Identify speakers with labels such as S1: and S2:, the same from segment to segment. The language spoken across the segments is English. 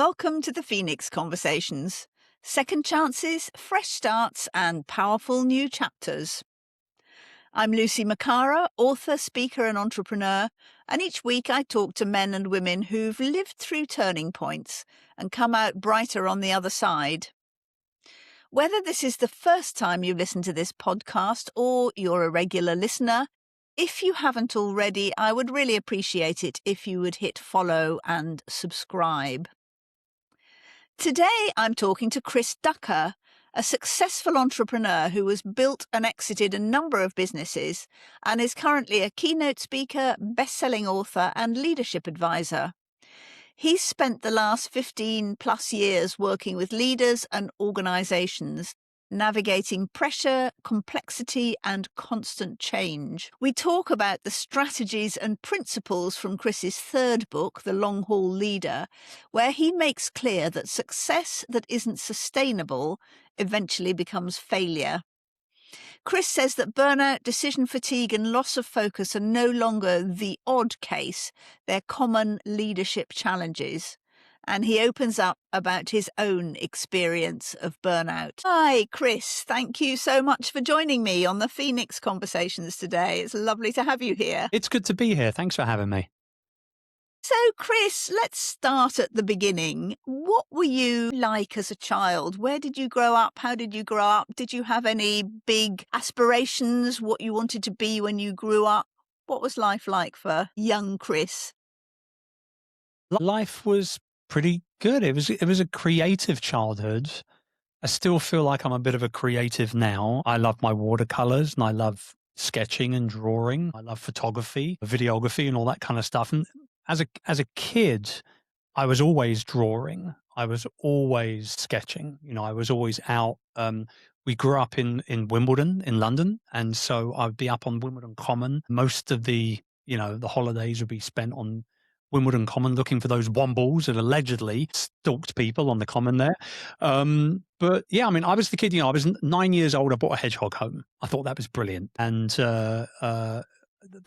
S1: Welcome to the Phoenix Conversations. Second chances, fresh starts, and powerful new chapters. I'm Lucy Macara, author, speaker, and entrepreneur, and each week I talk to men and women who've lived through turning points and come out brighter on the other side. Whether this is the first time you listen to this podcast or you're a regular listener, if you haven't already, I would really appreciate it if you would hit follow and subscribe. Today, I'm talking to Chris DUCKER, a successful entrepreneur who has built and exited a number of businesses and is currently a keynote speaker, best-selling author, and leadership advisor. He's spent the last 15 plus years working with leaders and organizations, navigating pressure, complexity, and constant change. We talk about the strategies and principles from Chris's third book, The Long Haul Leader, where he makes clear that success that isn't sustainable eventually becomes failure. Chris says that burnout, decision fatigue, and loss of focus are no longer the odd case, they're common leadership challenges. And he opens up about his own experience of burnout. Hi, Chris. Thank you so much for joining me on the Phoenix Conversations today. It's lovely to have you here.
S2: It's good to be here. Thanks for having me.
S1: So, Chris, let's start at the beginning. What were you like as a child? Where did you grow up? How did you grow up? Did you have any big aspirations, what you wanted to be when you grew up? What was life like for young Chris?
S2: Life was pretty good. It was a creative childhood. I still feel like I'm a bit of a creative now. I love my watercolors and I love sketching and drawing. I love photography, videography, and all that kind of stuff. And as a kid, I was always drawing. I was always sketching. I was always out. We grew up in Wimbledon, in London, and so I'd be up on Wimbledon Common. Most of the holidays would be spent on Wimbledon Common looking for those wombles that allegedly stalked people on the common there. But yeah, I mean, I was the kid, I was 9 years old. I brought a hedgehog home. I thought that was brilliant. And the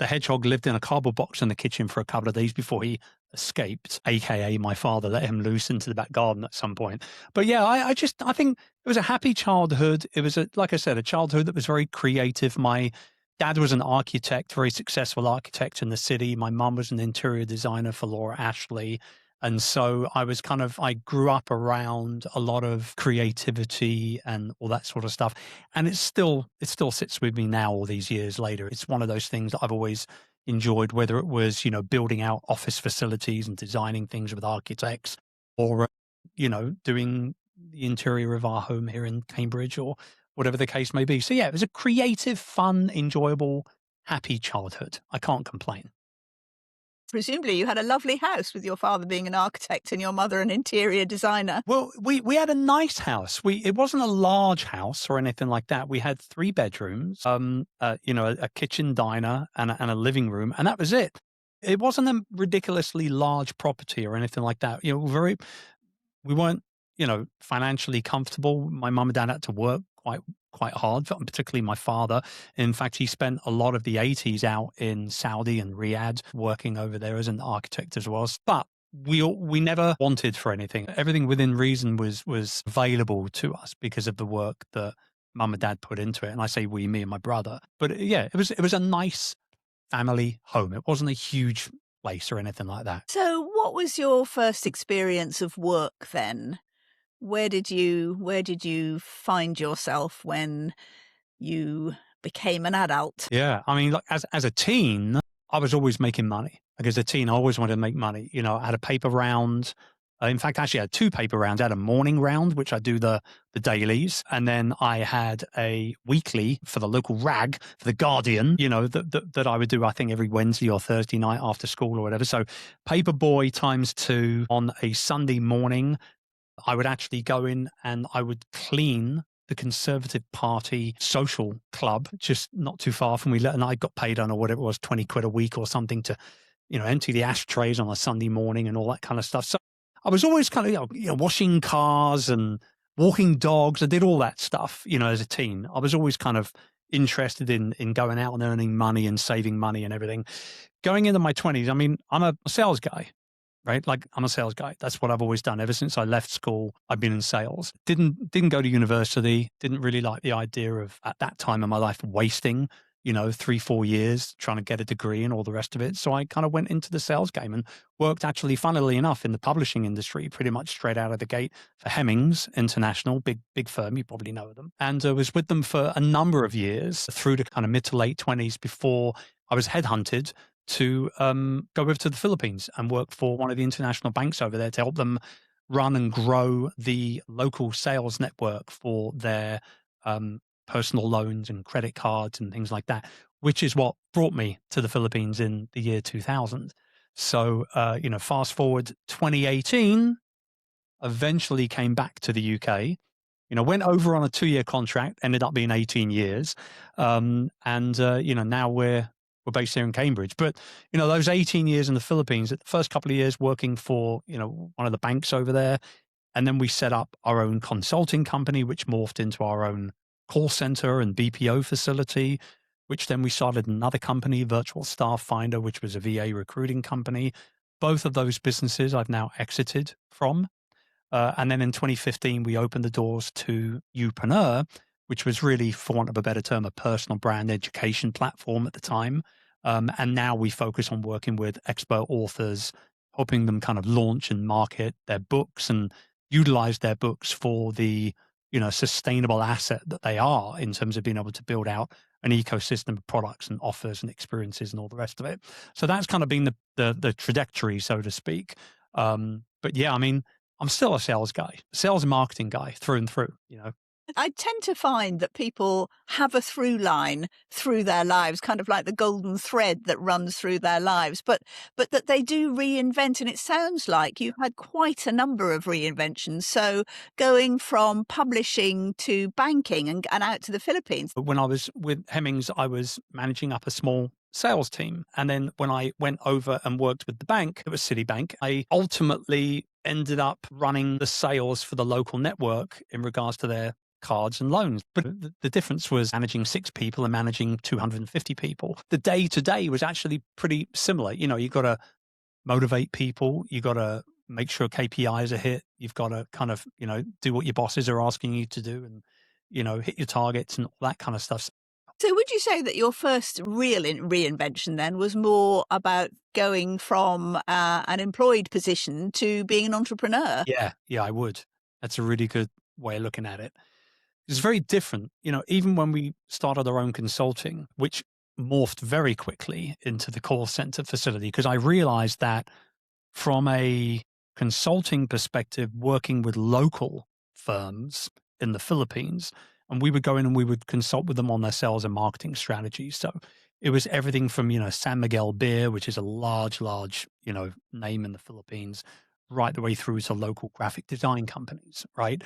S2: hedgehog lived in a cardboard box in the kitchen for a couple of days before he escaped, AKA my father let him loose into the back garden at some point. But yeah, I think it was a happy childhood. It was, like I said, a childhood that was very creative. My dad was an architect, very successful architect in the city. My mum was an interior designer for Laura Ashley. And so I grew up around a lot of creativity and all that sort of stuff. And it still sits with me now all these years later. It's one of those things that I've always enjoyed, whether it was, building out office facilities and designing things with architects or, doing the interior of our home here in Cambridge or whatever the case may be. So yeah, it was a creative, fun, enjoyable, happy childhood. I can't complain.
S1: Presumably you had a lovely house with your father being an architect and your mother an interior designer.
S2: Well, we had a nice house. It wasn't a large house or anything like that. We had 3 bedrooms, a kitchen, diner, and a living room, and that was it. It wasn't a ridiculously large property or anything like that. We weren't, financially comfortable. My mum and dad had to work quite hard, particularly my father. In fact, he spent a lot of the 80s out in Saudi and Riyadh working over there as an architect as well. But we never wanted for anything. Everything within reason was available to us because of the work that mum and dad put into it. And I say we, me and my brother. But yeah, it was a nice family home. It wasn't a huge place or anything like that.
S1: So what was your first experience of work then? Where did you find yourself when you became an adult?
S2: Yeah, I mean, as a teen, I was always making money. Like as a teen, I always wanted to make money. I had a paper round. In fact, actually, I had 2 paper rounds. I had a morning round, which I do the dailies, and then I had a weekly for the local rag, for the Guardian. That I would do. I think every Wednesday or Thursday night after school or whatever. So, paper boy times 2 on a Sunday morning. I would actually go in and I would clean the Conservative Party social club, just not too far from me. And I got paid on, or whatever it was, 20 quid a week or something to, empty the ashtrays on a Sunday morning and all that kind of stuff. So I was always kind of, washing cars and walking dogs. I did all that stuff, as a teen. I was always kind of interested in going out and earning money and saving money and everything. Going into my 20s, I mean, I'm a sales guy. right? Like I'm a sales guy. That's what I've always done. Ever since I left school, I've been in sales. Didn't go to university. Didn't really like the idea of at that time in my life wasting, 3-4 years trying to get a degree and all the rest of it. So I kind of went into the sales game and worked actually, funnily enough, in the publishing industry pretty much straight out of the gate for Hemmings International, big firm. You probably know them, and I was with them for a number of years through the kind of mid to late 20s before I was headhunted to go over to the Philippines and work for one of the international banks over there to help them run and grow the local sales network for their personal loans and credit cards and things like that, which is what brought me to the Philippines in the year 2000. So, fast forward 2018, eventually came back to the UK. Went over on a 2-year contract, ended up being 18 years. Now we're based here in Cambridge. But, those 18 years in the Philippines, the first couple of years working for, one of the banks over there. And then we set up our own consulting company, which morphed into our own call center and BPO facility, which then we started another company, Virtual Staff Finder, which was a VA recruiting company. Both of those businesses I've now exited from. And then in 2015, we opened the doors to Upreneur, which was really, for want of a better term, a personal brand education platform at the time. And now we focus on working with expert authors, helping them kind of launch and market their books and utilize their books for the, sustainable asset that they are in terms of being able to build out an ecosystem of products and offers and experiences and all the rest of it. So that's kind of been the trajectory, so to speak. But yeah, I mean, I'm still a sales guy, sales and marketing guy through and through.
S1: I tend to find that people have a through line through their lives, kind of like the golden thread that runs through their lives, but that they do reinvent. And it sounds like you've had quite a number of reinventions. So going from publishing to banking and out to the Philippines.
S2: When I was with Hemmings, I was managing up a small sales team. And then when I went over and worked with the bank, it was Citibank, I ultimately ended up running the sales for the local network in regards to their cards and loans. But the difference was managing 6 people and managing 250 people. The day to day was actually pretty similar. You got to motivate people. You got to make sure KPIs are hit. You've got to kind of, do what your bosses are asking you to do and, hit your targets and all that kind of stuff.
S1: So would you say that your first real reinvention then was more about going from an employed position to being an entrepreneur?
S2: Yeah, I would. That's a really good way of looking at it. It's very different, even when we started our own consulting, which morphed very quickly into the call center facility, because I realized that from a consulting perspective, working with local firms in the Philippines, and we would go in and we would consult with them on their sales and marketing strategies. So it was everything from, San Miguel Beer, which is a large, name in the Philippines, right the way through to local graphic design companies, right?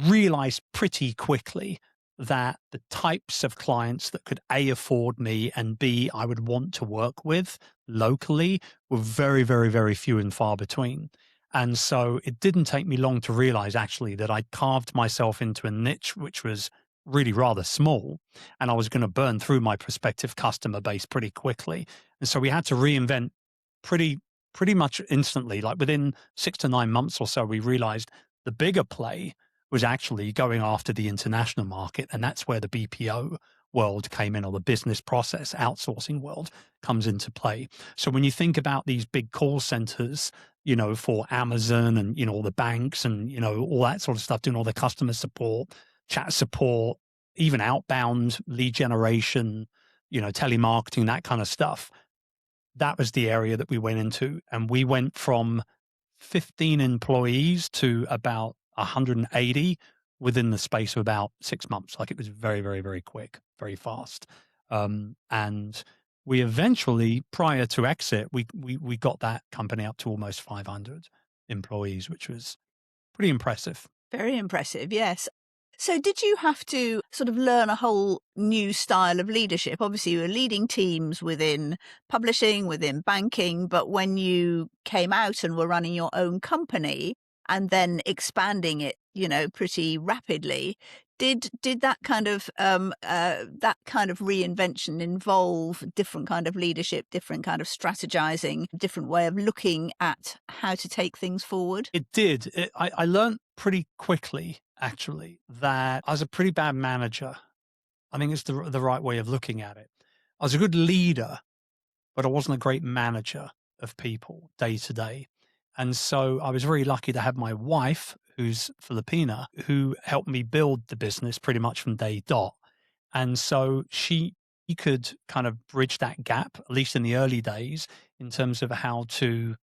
S2: Realized pretty quickly that the types of clients that could A, afford me, and B, I would want to work with locally were very, very, very few and far between. And so it didn't take me long to realize actually that I'd carved myself into a niche which was really rather small, and I was going to burn through my prospective customer base pretty quickly. And so we had to reinvent pretty much instantly. Like within 6 to 9 months or so, we realized the bigger play was actually going after the international market. And that's where the BPO world came in, or the business process outsourcing world comes into play. So when you think about these big call centers, for Amazon and, all the banks and, all that sort of stuff, doing all the customer support, chat support, even outbound lead generation, telemarketing, that kind of stuff. That was the area that we went into. And we went from 15 employees to about 180 within the space of about 6 months. Like it was very, very, very quick, very fast. And we eventually, prior to exit, we got that company up to almost 500 employees, which was pretty impressive.
S1: Very impressive, yes. So did you have to sort of learn a whole new style of leadership? Obviously, you were leading teams within publishing, within banking, but when you came out and were running your own company and then expanding it, pretty rapidly, Did that kind of reinvention involve different kind of leadership, different kind of strategizing, different way of looking at how to take things forward?
S2: It did. I learned pretty quickly, actually, that I was a pretty bad manager. I think it's the right way of looking at it. I was a good leader, but I wasn't a great manager of people day to day. And so I was very lucky to have my wife, who's Filipina, who helped me build the business pretty much from day dot. And so she could kind of bridge that gap, at least in the early days, in terms of how to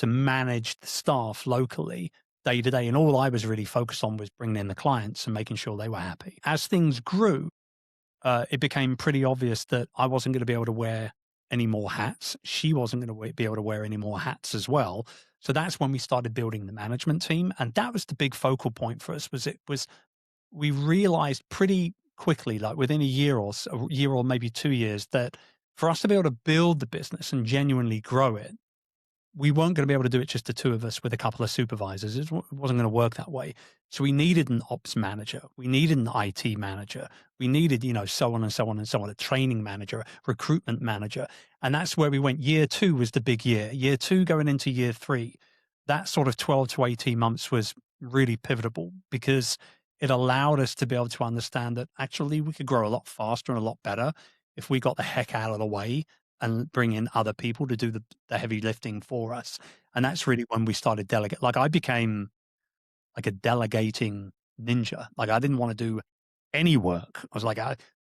S2: manage the staff locally day to day. And all I was really focused on was bringing in the clients and making sure they were happy. As things grew, it became pretty obvious that I wasn't going to be able to wear any more hats. She wasn't going to be able to wear any more hats as well. So that's when we started building the management team. And that was the big focal point for us. We realized pretty quickly, like within a year or so, a year or maybe 2 years, that for us to be able to build the business and genuinely grow it, we weren't going to be able to do it just the two of us with a couple of supervisors. It wasn't going to work that way. So we needed an ops manager. We needed an IT manager. We needed, so on and so on and so on, a training manager, a recruitment manager. And that's where we went. Year 2 was the big year. Year 2 going into year 3, that sort of 12 to 18 months was really pivotal because it allowed us to be able to understand that actually we could grow a lot faster and a lot better if we got the heck out of the way and bring in other people to do the heavy lifting for us. And that's really when we started delegate. Like I became like a delegating ninja. Like I didn't want to do any work. I was like,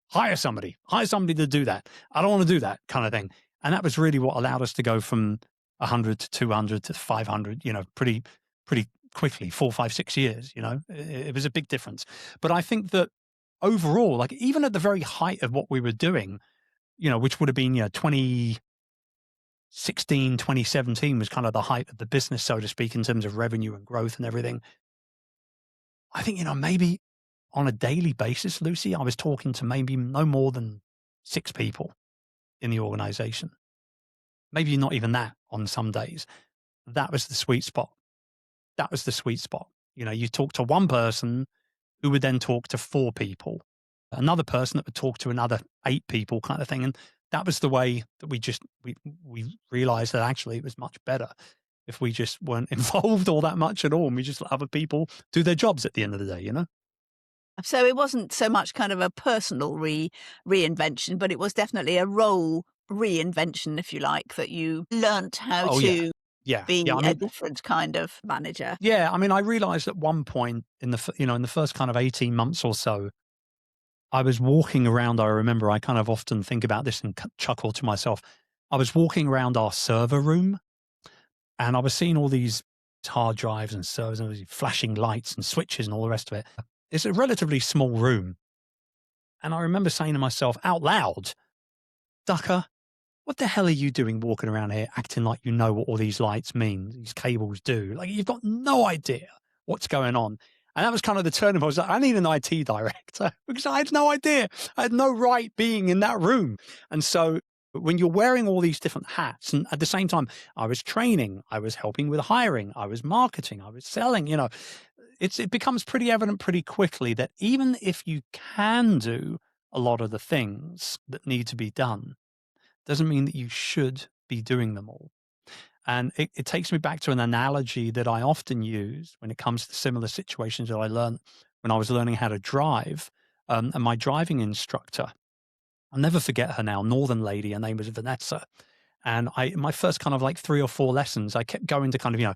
S2: hire somebody to do that. I don't want to do that kind of thing. And that was really what allowed us to go from 100 to 200 to 500, pretty quickly, 4, 5, 6 years, it was a big difference. But I think that overall, like even at the very height of what we were doing, which would have been, 2016, 2017 was kind of the height of the business, so to speak, in terms of revenue and growth and everything. I think, maybe on a daily basis, Lucy, I was talking to maybe no more than 6 people in the organization. Maybe not even that on some days. That was the sweet spot. That was the sweet spot. You talk to one person who would then talk to 4 people, another person that would talk to another 8 people kind of thing. And that was the way that we realized that actually it was much better if we just weren't involved all that much at all. And we just let other people do their jobs at the end of the day,
S1: So it wasn't so much kind of a personal reinvention, but it was definitely a role reinvention, if you like, that you learnt how
S2: Oh,
S1: to
S2: yeah.
S1: be
S2: Yeah. I
S1: a
S2: mean,
S1: different kind of manager.
S2: yeah. I mean, I realized at one point in the first kind of 18 months or so, I was walking around. I remember I kind of often think about this and chuckle to myself. I was walking around our server room and I was seeing all these hard drives and servers and these flashing lights and switches and all the rest of it. It's a relatively small room. And I remember saying to myself out loud, Ducker, what the hell are you doing walking around here acting like you know what all these lights mean, these cables do? Like you've got no idea what's going on. And that was kind of the turning point. I was like, I need an IT director because I had no idea. I had no right being in that room. And so when you're wearing all these different hats, and at the same time, I was training, I was helping with hiring, I was marketing, I was selling, it becomes pretty evident pretty quickly that even if you can do a lot of the things that need to be done, doesn't mean that you should be doing them all. And it takes me back to an analogy that I often use when it comes to similar situations that I learned when I was learning how to drive. And my driving instructor, I'll never forget her now, Northern lady, her name was Vanessa. And my first kind of like 3 or 4 lessons, I kept going to kind of,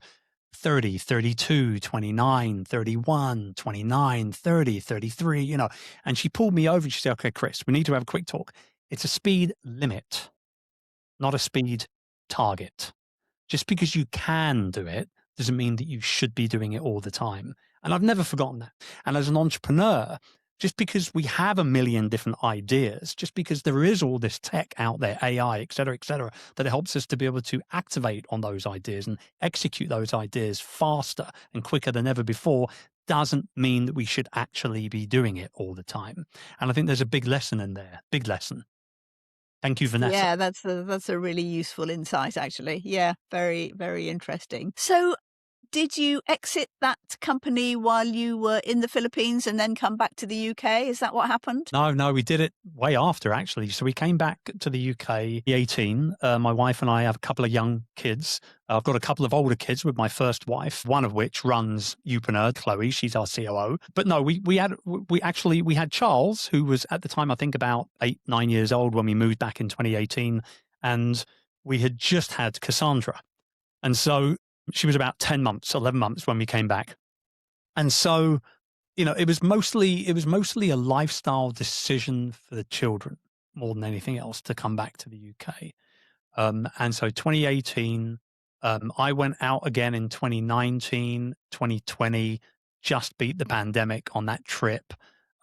S2: 30, 32, 29, 31, 29, 30, 33, and she pulled me over and she said, okay, Chris, we need to have a quick talk. It's a speed limit, not a speed target. Just because you can do it doesn't mean that you should be doing it all the time. And I've never forgotten that. And as an entrepreneur, just because we have a million different ideas, just because there is all this tech out there, AI, et cetera, that helps us to be able to activate on those ideas and execute those ideas faster and quicker than ever before, doesn't mean that we should actually be doing it all the time. And I think there's a big lesson in there, big lesson. Thank you, Vanessa.
S1: Yeah, that's a really useful insight, actually. Yeah, very, very interesting. So did you exit that company while you were in the Philippines and then come back to the UK? Is that what happened?
S2: No, we did it way after, actually. So we came back to the UK, 18. My wife and I have a couple of young kids. I've got a couple of older kids with my first wife, one of which runs Upreneur, Chloe. She's our COO. But no, we had Charles, who was at the time, I think about 8, 9 years old when we moved back in 2018. And we had just had Cassandra. And so she was about 10 months, 11 months when we came back. And so, it was mostly a lifestyle decision for the children more than anything else to come back to the UK. And so 2018, I went out again in 2019, 2020, just beat the pandemic on that trip.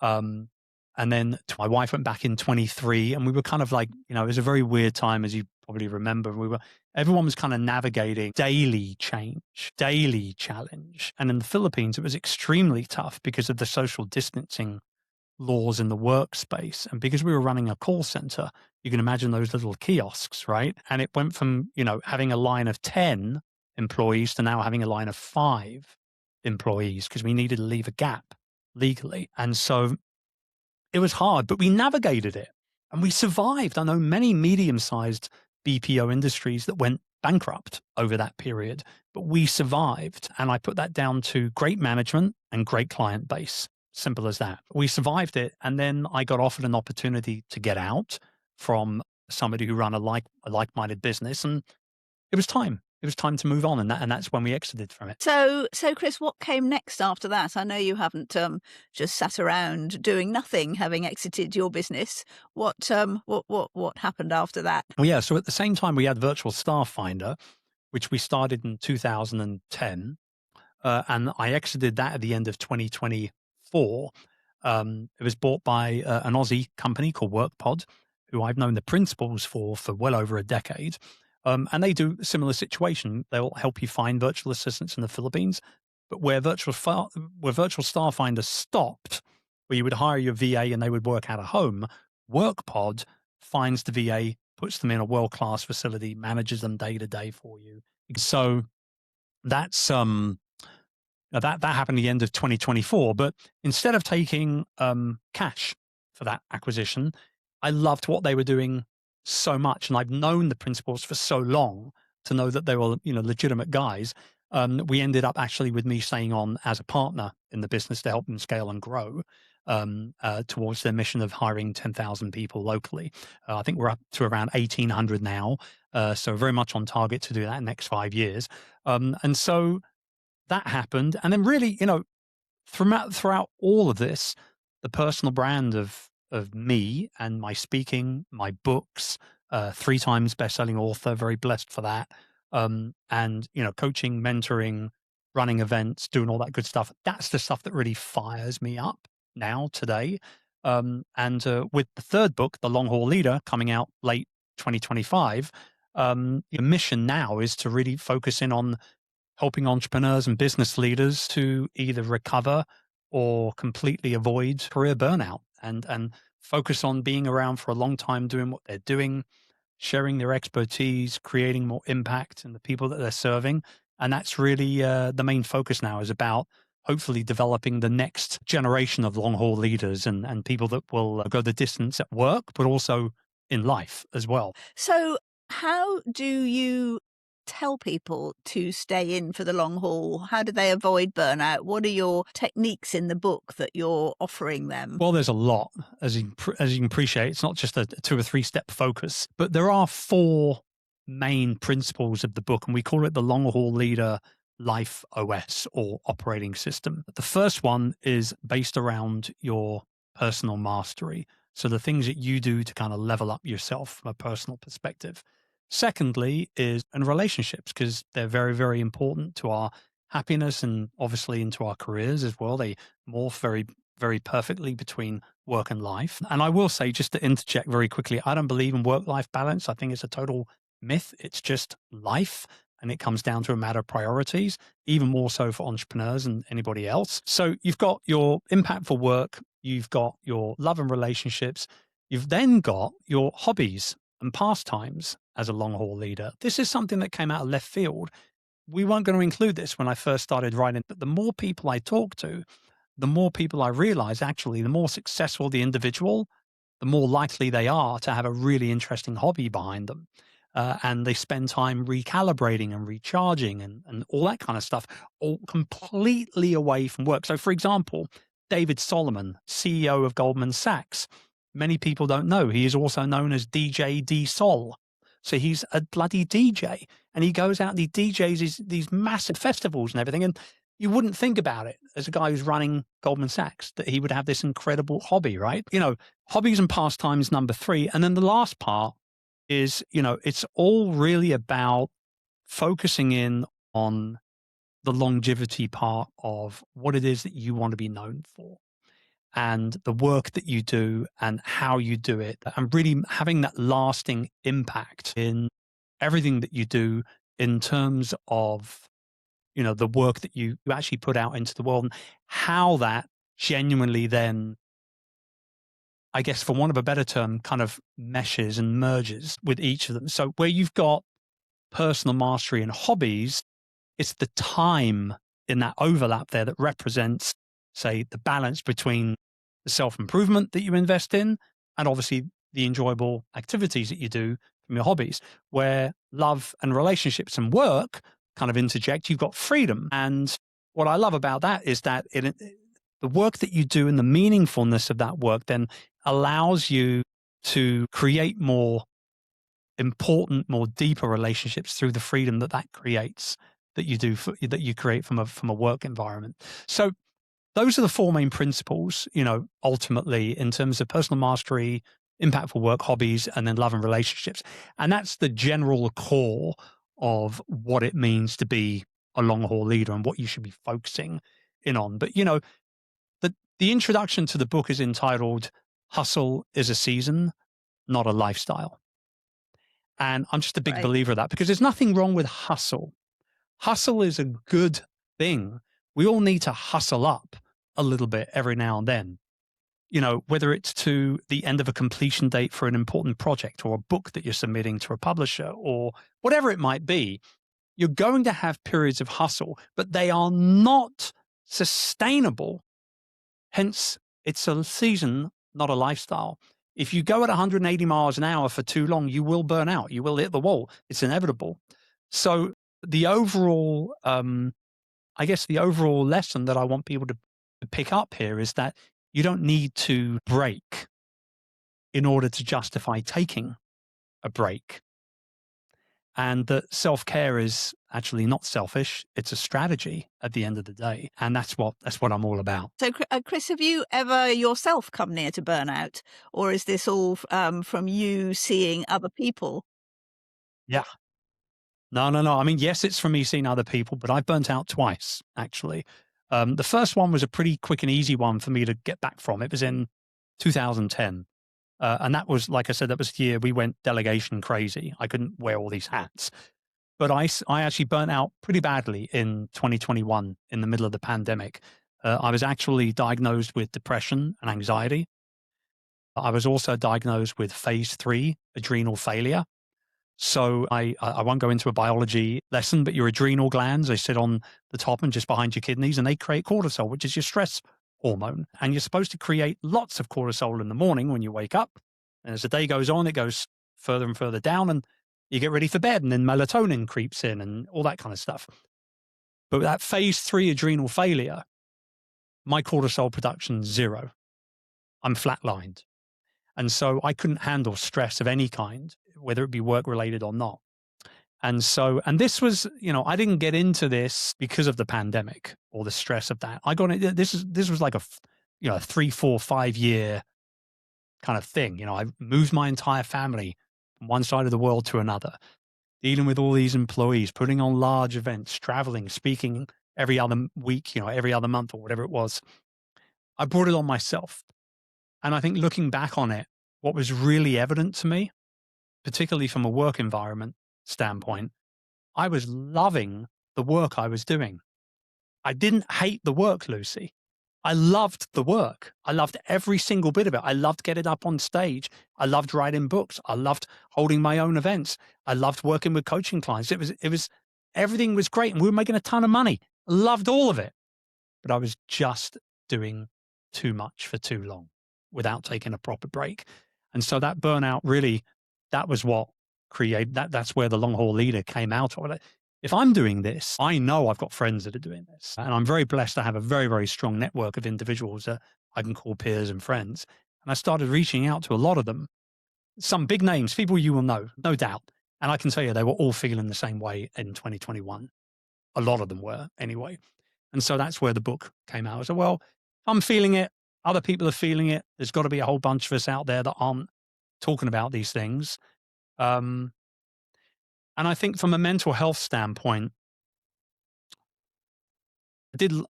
S2: And then my wife went back in 23, and we were kind of like, it was a very weird time, as you probably remember. Everyone was kind of navigating daily change, daily challenge. And in the Philippines, it was extremely tough because of the social distancing laws in the workspace. And because we were running a call center, you can imagine those little kiosks, right? And it went from, having a line of 10 employees to now having a line of 5 employees because we needed to leave a gap legally. And so it was hard, but we navigated it and we survived. I know many medium-sized BPO industries that went bankrupt over that period, but we survived. And I put that down to great management and great client base. Simple as that. We survived it. And then I got offered an opportunity to get out from somebody who ran a like-minded business. And it was time. It was time to move on. And that's when we exited from it.
S1: So Chris, what came next after that? I know you haven't just sat around doing nothing, having exited your business. What happened after that?
S2: Well, yeah. So at the same time, we had Virtual Staff Finder, which we started in 2010. And I exited that at the end of 2024. It was bought by an Aussie company called WorkPod, who I've known the principals for well over a decade. And they do a similar situation. They'll help you find virtual assistants in the Philippines. But where Virtual Staff Finder stopped, where you would hire your VA and they would work out of home, WorkPod finds the VA, puts them in a world-class facility, manages them day to day for you. So that's that happened at the end of 2024. But instead of taking cash for that acquisition, I loved what they were doing so much, and I've known the principals for so long to know that they were legitimate guys. We ended up actually with me staying on as a partner in the business to help them scale and grow towards their mission of hiring 10,000 people locally. I think we're up to around 1,800 now, so very much on target to do that in the next 5 years. And so that happened, and then really, throughout all of this, the personal brand of me and my speaking, my books, 3 times best-selling author, very blessed for that. And, coaching, mentoring, running events, doing all that good stuff. That's the stuff that really fires me up now today. And with the 3rd book, The Long Haul Leader, coming out late 2025, the mission now is to really focus in on helping entrepreneurs and business leaders to either recover or completely avoid career burnout and focus on being around for a long time, doing what they're doing, sharing their expertise, creating more impact in the people that they're serving. And that's really the main focus now, is about hopefully developing the next generation of long haul leaders and people that will go the distance at work, but also in life as well.
S1: So how do you tell people to stay in for the long haul? How do they avoid burnout? What are your techniques in the book that you're offering them?
S2: Well, there's a lot, as you can appreciate. It's not just a 2 or 3 step focus, but there are 4 main principles of the book, and we call it the Long Haul Leader Life OS, or operating system. The first one is based around your personal mastery. So the things that you do to kind of level up yourself from a personal perspective. Secondly is in relationships, because they're very, very important to our happiness and obviously into our careers as well. They morph very, very perfectly between work and life. And I will say, just to interject very quickly, I don't believe in work-life balance. I think it's a total myth. It's just life. And it comes down to a matter of priorities, even more so for entrepreneurs and anybody else. So you've got your impactful work, you've got your love and relationships, you've then got your hobbies and pastimes as a long haul leader. This is something that came out of left field. we weren't going to include this when I first started writing, but the more people I talk to, the more people I realize actually, the more successful the individual, the more likely they are to have a really interesting hobby behind them. And they spend time recalibrating and recharging and all that kind of stuff, all completely away from work. So, for example, David Solomon, CEO of Goldman Sachs, many people don't know he is also known as DJ D Sol. So he's a bloody DJ, and he goes out and he DJs these massive festivals and everything. And you wouldn't think about it as a guy who's running Goldman Sachs that he would have this incredible hobby, right? Hobbies and pastimes, number 3. And then the last part is, it's all really about focusing in on the longevity part of what it is that you want to be known for and the work that you do and how you do it, and really having that lasting impact in everything that you do in terms of the work that you actually put out into the world, and how that genuinely then, I guess, for want of a better term, kind of meshes and merges with each of them. So where you've got personal mastery and hobbies, it's the time in that overlap there that represents, say, the balance between the self-improvement that you invest in and obviously the enjoyable activities that you do from your hobbies. Where love and relationships and work kind of interject, you've got freedom. And what I love about that is that the work that you do and the meaningfulness of that work then allows you to create more important, more deeper relationships through the freedom that creates, that you create from a work environment. So those are the 4 main principles, ultimately, in terms of personal mastery, impactful work, hobbies, and then love and relationships. And that's the general core of what it means to be a long haul leader and what you should be focusing in on. But, the introduction to the book is entitled Hustle is a Season, Not a Lifestyle. And I'm just a big
S1: Right.
S2: believer of that, because there's nothing wrong with hustle. Hustle is a good thing. We all need to hustle up a little bit every now and then, whether it's to the end of a completion date for an important project or a book that you're submitting to a publisher or whatever it might be. You're going to have periods of hustle, but they are not sustainable. Hence, it's a season, not a lifestyle. If you go at 180 miles an hour for too long, you will burn out. You will hit the wall. It's inevitable. So the overall, the overall lesson that I want people to pick up here is that you don't need to break in order to justify taking a break. And that self-care is actually not selfish. It's a strategy at the end of the day. And that's what I'm all about.
S1: So, Chris, have you ever yourself come near to burnout, or is this all from you seeing other people?
S2: Yeah. No. I mean, yes, it's from me seeing other people, but I've burnt out twice, actually. The first one was a pretty quick and easy one for me to get back from. It was in 2010. And that was, like I said, that was the year we went delegation crazy. I couldn't wear all these hats. But I actually burnt out pretty badly in 2021 in the middle of the pandemic. I was actually diagnosed with depression and anxiety. I was also diagnosed with phase 3 adrenal failure. So I won't go into a biology lesson, but your adrenal glands, they sit on the top and just behind your kidneys, and they create cortisol, which is your stress hormone. And you're supposed to create lots of cortisol in the morning when you wake up. And as the day goes on, it goes further and further down, and you get ready for bed, and then melatonin creeps in and all that kind of stuff. But with that phase 3 adrenal failure, my cortisol production 0. I'm flatlined. And so I couldn't handle stress of any kind, whether it be work related or not. And this was, I didn't get into this because of the pandemic or the stress of that. I got it. This was like a 3, 4, 5 year kind of thing. I moved my entire family from one side of the world to another, dealing with all these employees, putting on large events, traveling, speaking every other week, every other month or whatever it was. I brought it on myself. And I think looking back on it, what was really evident to me, particularly from a work environment standpoint, I was loving the work I was doing. I didn't hate the work, Lucy. I loved the work. I loved every single bit of it. I loved getting up on stage. I loved writing books. I loved holding my own events. I loved working with coaching clients. It was Everything was great and we were making a ton of money. Loved all of it. But I was just doing too much for too long without taking a proper break. And so that burnout really, that was what created that. That's where the long haul leader came out of it. If I'm doing this, I know I've got friends that are doing this. And I'm very blessed to have a very, very strong network of individuals that I can call peers and friends. And I started reaching out to a lot of them, some big names, people you will know, no doubt. And I can tell you they were all feeling the same way in 2021. A lot of them were anyway. And so that's where the book came out. I said, well, if I'm feeling it, other people are feeling it. There's got to be a whole bunch of us out there that aren't talking about these things. And I think from a mental health standpoint,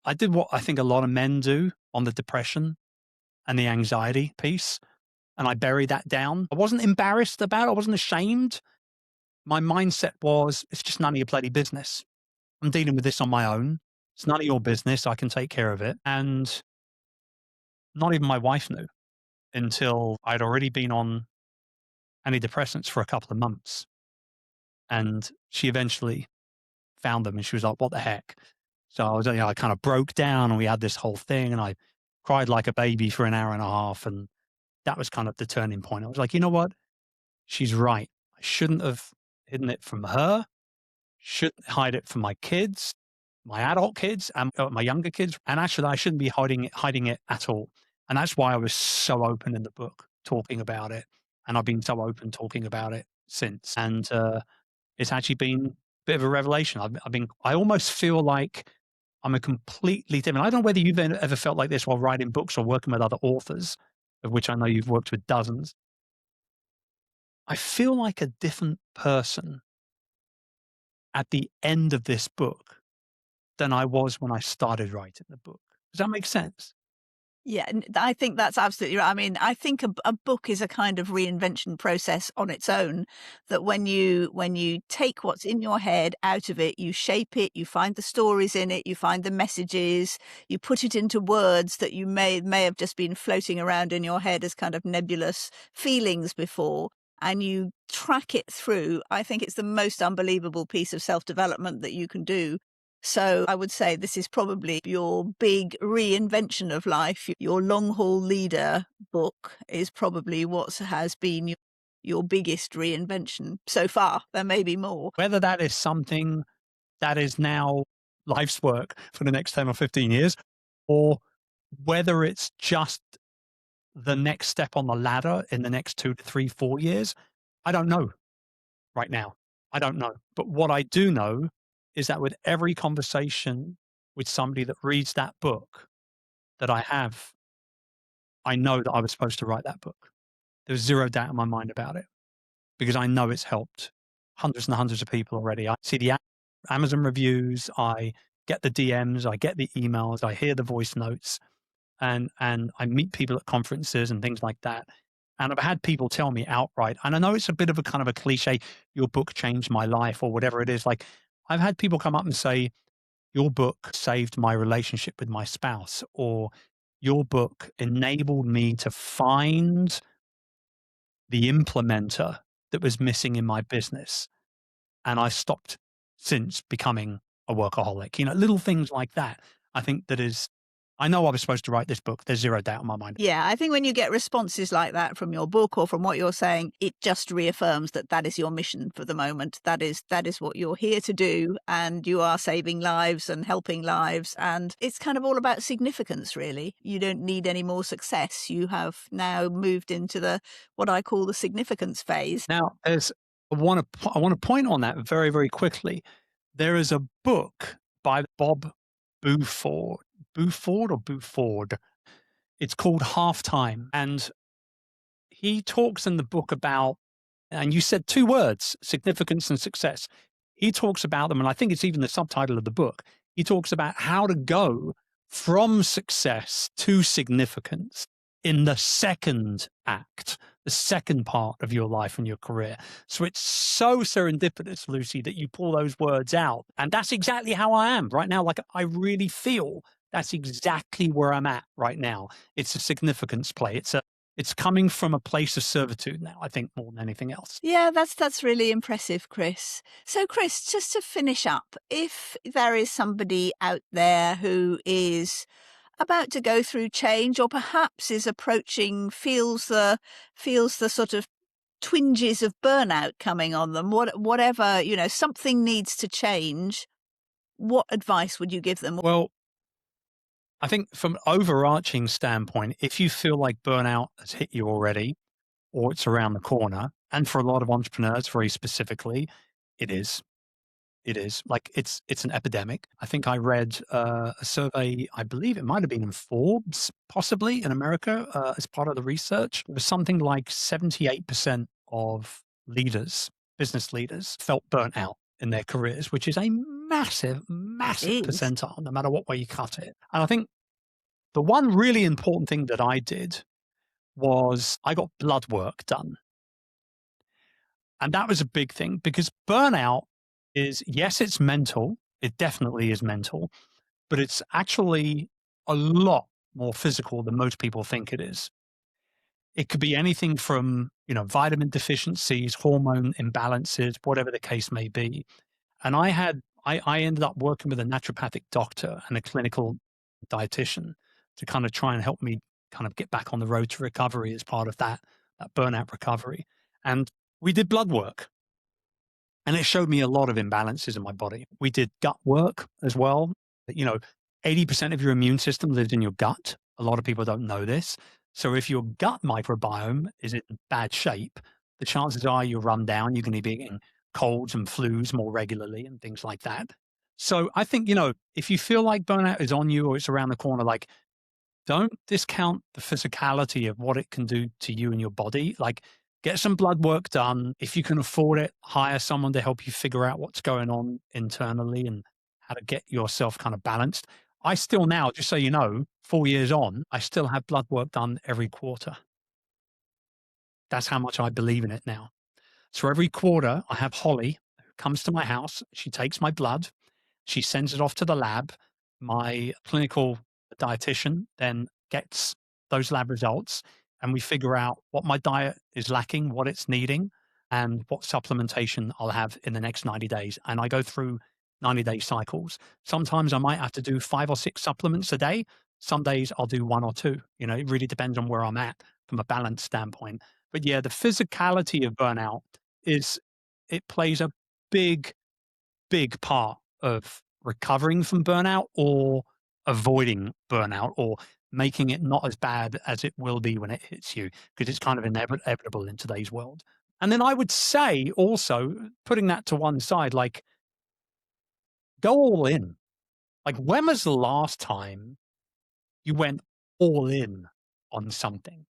S2: I did what I think a lot of men do on the depression and the anxiety piece. And I buried that down. I wasn't embarrassed about it. I wasn't ashamed. My mindset was, it's just none of your bloody business. I'm dealing with this on my own. It's none of your business. I can take care of it. And not even my wife knew until I'd already been on antidepressants for a couple of months. And she eventually found them and she was like, what the heck? So I was, I kind of broke down and we had this whole thing and I cried like a baby for an hour and a half. And that was kind of the turning point. I was like, you know what? She's right. I shouldn't have hidden it from her. Shouldn't hide it from my kids, my adult kids and my younger kids. And actually I shouldn't be hiding it at all. And that's why I was so open in the book talking about it. And I've been so open talking about it since. And it's actually been a bit of a revelation. I almost feel like I'm a completely different. I don't know whether you've ever felt like this while writing books or working with other authors, of which I know you've worked with dozens. I feel like a different person at the end of this book than I was when I started writing the book. Does that make sense?
S1: Yeah, I think that's absolutely right. I mean, I think a book is a kind of reinvention process on its own. That when you take what's in your head out of it, you shape it, you find the stories in it, you find the messages, you put it into words that you may have just been floating around in your head as kind of nebulous feelings before, and you track it through. I think it's the most unbelievable piece of self-development that you can do. So I would say this is probably your big reinvention of life. Your long haul leader book is probably what has been your biggest reinvention so far. There may be more.
S2: Whether that is something that is now life's work for the next 10 or 15 years, or whether it's just the next step on the ladder in the next 2 to 3, 4 years, I don't know right now. I don't know. But what I do know is that with every conversation with somebody that reads that book that I have, I know that I was supposed to write that book. There's zero doubt in my mind about it because I know it's helped hundreds and hundreds of people already. I see the Amazon reviews, I get the DMs, I get the emails, I hear the voice notes, and I meet people at conferences and things like that. And I've had people tell me outright, and I know it's a bit of a kind of a cliche, your book changed my life or whatever it is. Like I've had people come up and say, your book saved my relationship with my spouse, or your book enabled me to find the implementer that was missing in my business. And I stopped since becoming a workaholic, little things like that. I think that is, I know I was supposed to write this book. There's zero doubt in my mind.
S1: Yeah, I think when you get responses like that from your book or from what you're saying, it just reaffirms that that is your mission for the moment. That is what you're here to do, and you are saving lives and helping lives, and it's kind of all about significance, really. You don't need any more success. You have now moved into what I call the significance phase.
S2: Now, I want to point on that very, very quickly. There is a book by Bob Buford. Buford. It's called Halftime. And he talks in the book about, and you said 2 words, significance and success. He talks about them, and I think it's even the subtitle of the book. He talks about how to go from success to significance in the second act, the second part of your life and your career. So it's so serendipitous, Lucy, that you pull those words out. And that's exactly how I am right now. Like I really feel that's exactly where I'm at right now. It's a significance play. It's coming from a place of servitude now, I think, more than anything else.
S1: Yeah, that's really impressive, Chris. So, Chris, just to finish up, if there is somebody out there who is about to go through change, or perhaps is approaching, feels the sort of twinges of burnout coming on them, whatever, something needs to change, what advice would you give them?
S2: Well, I think from an overarching standpoint, if you feel like burnout has hit you already or it's around the corner, and for a lot of entrepreneurs, very specifically, it is. It is like it's an epidemic. I think I read a survey. I believe it might have been in Forbes, possibly in America, as part of the research. It was something like 78% of leaders, business leaders, felt burnt out in their careers, which is a massive, massive
S1: Is.
S2: percentile, no matter what way you cut it. And I think the one really important thing that I did was I got blood work done. And that was a big thing because burnout is, yes, it's mental. It definitely is mental, but it's actually a lot more physical than most people think it is. It could be anything from, vitamin deficiencies, hormone imbalances, whatever the case may be. And I ended up working with a naturopathic doctor and a clinical dietitian to kind of try and help me kind of get back on the road to recovery as part of that burnout recovery. And we did blood work. And it showed me a lot of imbalances in my body. We did gut work as well. 80% of your immune system lives in your gut. A lot of people don't know this. So if your gut microbiome is in bad shape, the chances are you'll run down. You're going to be getting colds and flus more regularly and things like that. So I think, if you feel like burnout is on you or it's around the corner, like don't discount the physicality of what it can do to you and your body. Like, get some blood work done. If you can afford it, hire someone to help you figure out what's going on internally and how to get yourself kind of balanced. I still now, just so you know, 4 years on, I still have blood work done every quarter. That's how much I believe in it now. So every quarter, I have Holly who comes to my house. She takes my blood. She sends it off to the lab. My clinical dietitian then gets those lab results, and we figure out what my diet is lacking, what it's needing, and what supplementation I'll have in the next 90 days. And I go through 90-day cycles. Sometimes I might have to do 5 or 6 supplements a day. Some days I'll do 1 or 2. It really depends on where I'm at from a balance standpoint. But yeah, the physicality of burnout it plays a big, big part of recovering from burnout or avoiding burnout or making it not as bad as it will be when it hits you, because it's kind of inevitable in today's world. And then I would say also, putting that to one side, like go all in. Like, when was the last time you went all in on something,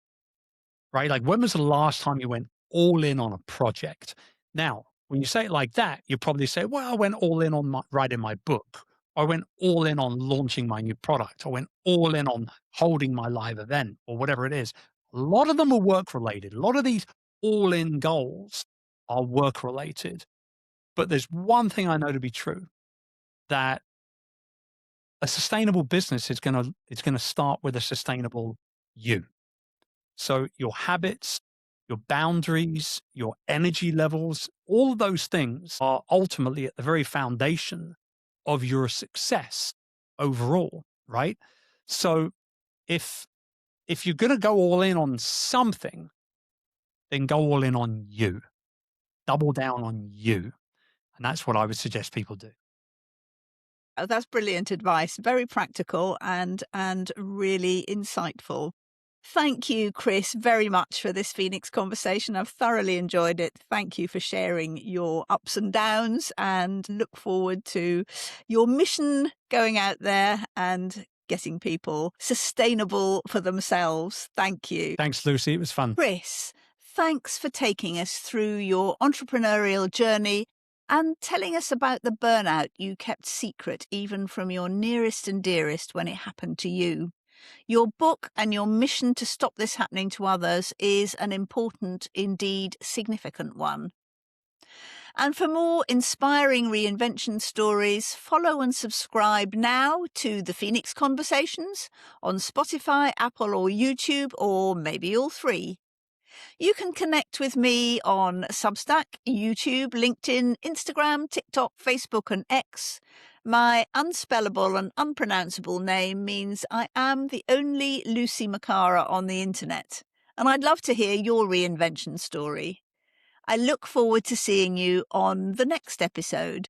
S2: right? Like, when was the last time you went all in on a project? Now, when you say it like that, you probably say, well, I went all in on writing my book. I went all in on launching my new product. I went all in on holding my live event or whatever it is. A lot of them are work related. A lot of these all in goals are work related. But there's one thing I know to be true, that a sustainable business is going to start with a sustainable you. So your habits, your boundaries, your energy levels, all of those things are ultimately at the very foundation of your success overall, right? So if you're going to go all in on something, then go all in on you. Double down on you. And that's what I would suggest people do.
S1: Oh, that's brilliant advice. Very practical and really insightful. Thank you, Chris, very much for this Phoenix conversation. I've thoroughly enjoyed it. Thank you for sharing your ups and downs, and look forward to your mission going out there and getting people sustainable for themselves. Thank you.
S2: Thanks, Lucy. It was fun.
S1: Chris, thanks for taking us through your entrepreneurial journey and telling us about the burnout you kept secret even from your nearest and dearest when it happened to you. Your book and your mission to stop this happening to others is an important, indeed significant one. And for more inspiring reinvention stories, follow and subscribe now to the Phoenix Conversations on Spotify, Apple, or YouTube, or maybe all three. You can connect with me on Substack, YouTube, LinkedIn, Instagram, TikTok, Facebook, and X. My unspellable and unpronounceable name means I am the only Lucy Macara on the internet, and I'd love to hear your reinvention story. I look forward to seeing you on the next episode.